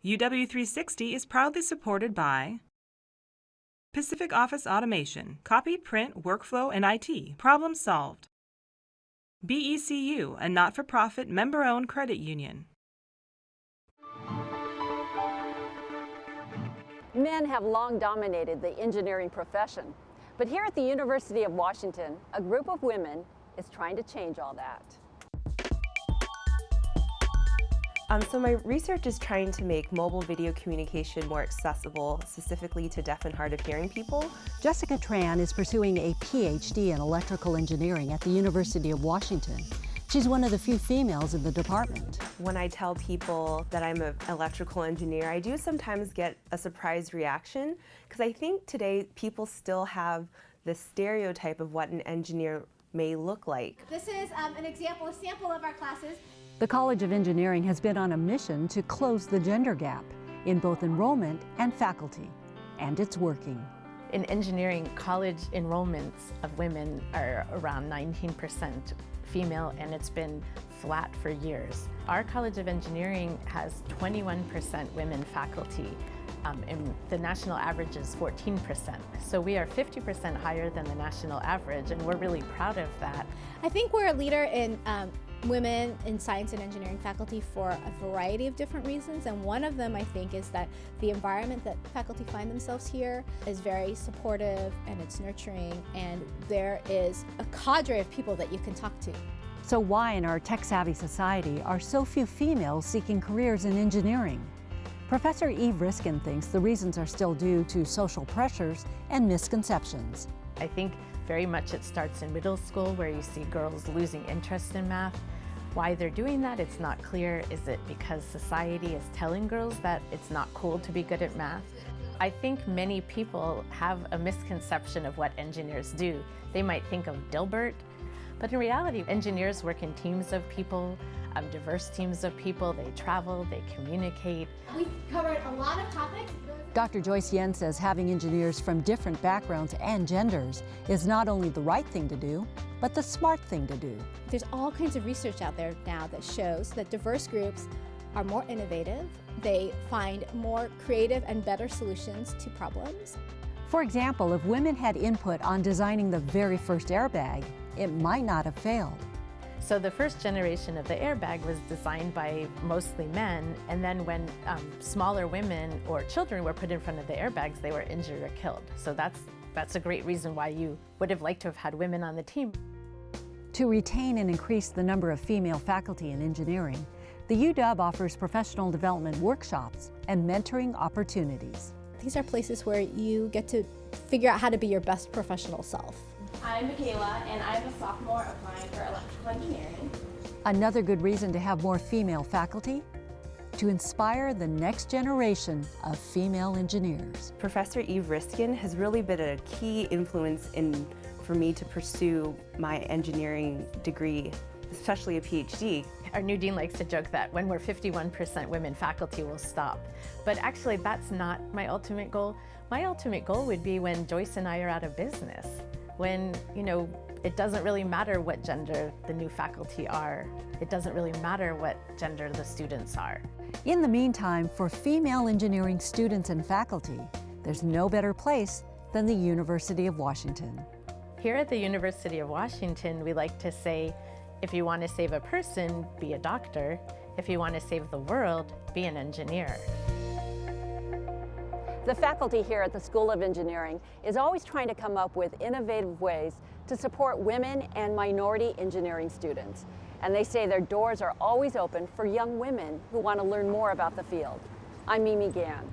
UW360 is proudly supported by Pacific Office Automation, Copy, Print, Workflow, and IT. Problem solved. BECU, a not-for-profit member-owned credit union. Men have long dominated the engineering profession, but here at the University of Washington, a group of women is trying to change all that. So my research is trying to make mobile video communication more accessible, specifically to deaf and hard of hearing people. Jessica Tran is pursuing a PhD in electrical engineering at the University of Washington. She's one of the few females in the department. When I tell people that I'm an electrical engineer, I do sometimes get a surprised reaction, because I think today people still have this stereotype of what an engineer may look like. This is a sample of our classes. The College of Engineering has been on a mission to close the gender gap in both enrollment and faculty, and it's working. In engineering, college enrollments of women are around 19% female, and it's been flat for years. Our College of Engineering has 21% women faculty, and the national average is 14%. So we are 50% higher than the national average, and we're really proud of that. I think we're a leader in women in science and engineering faculty for a variety of different reasons, and one of them I think is that the environment that faculty find themselves here is very supportive and it's nurturing, and there is a cadre of people that you can talk to. So why in our tech-savvy society are so few females seeking careers in engineering? Professor Eve Riskin thinks the reasons are still due to social pressures and misconceptions. I think very much it starts in middle school, where you see girls losing interest in math. Why they're doing that, it's not clear. Is it because society is telling girls that it's not cool to be good at math? I think many people have a misconception of what engineers do. They might think of Dilbert, but in reality, engineers work in teams of people, diverse teams of people. They travel, they communicate. We've covered a lot of topics. Dr. Joyce Yen says having engineers from different backgrounds and genders is not only the right thing to do, but the smart thing to do. There's all kinds of research out there now that shows that diverse groups are more innovative. They find more creative and better solutions to problems. For example, if women had input on designing the very first airbag, it might not have failed. So the first generation of the airbag was designed by mostly men, and then when smaller women or children were put in front of the airbags, they were injured or killed. So that's a great reason why you would have liked to have had women on the team. To retain and increase the number of female faculty in engineering, the UW offers professional development workshops and mentoring opportunities. These are places where you get to figure out how to be your best professional self. I'm Michaela, and I'm a sophomore applying for electrical engineering. Another good reason to have more female faculty? To inspire the next generation of female engineers. Professor Eve Riskin has really been a key influence for me to pursue my engineering degree, especially a PhD. Our new dean likes to joke that when we're 51% women faculty, we'll stop. But actually, that's not my ultimate goal. My ultimate goal would be when Joyce and I are out of business. When, it doesn't really matter what gender the new faculty are. It doesn't really matter what gender the students are. In the meantime, for female engineering students and faculty, there's no better place than the University of Washington. Here at the University of Washington, we like to say, if you want to save a person, be a doctor. If you want to save the world, be an engineer. The faculty here at the School of Engineering is always trying to come up with innovative ways to support women and minority engineering students. And they say their doors are always open for young women who want to learn more about the field. I'm Mimi Gann.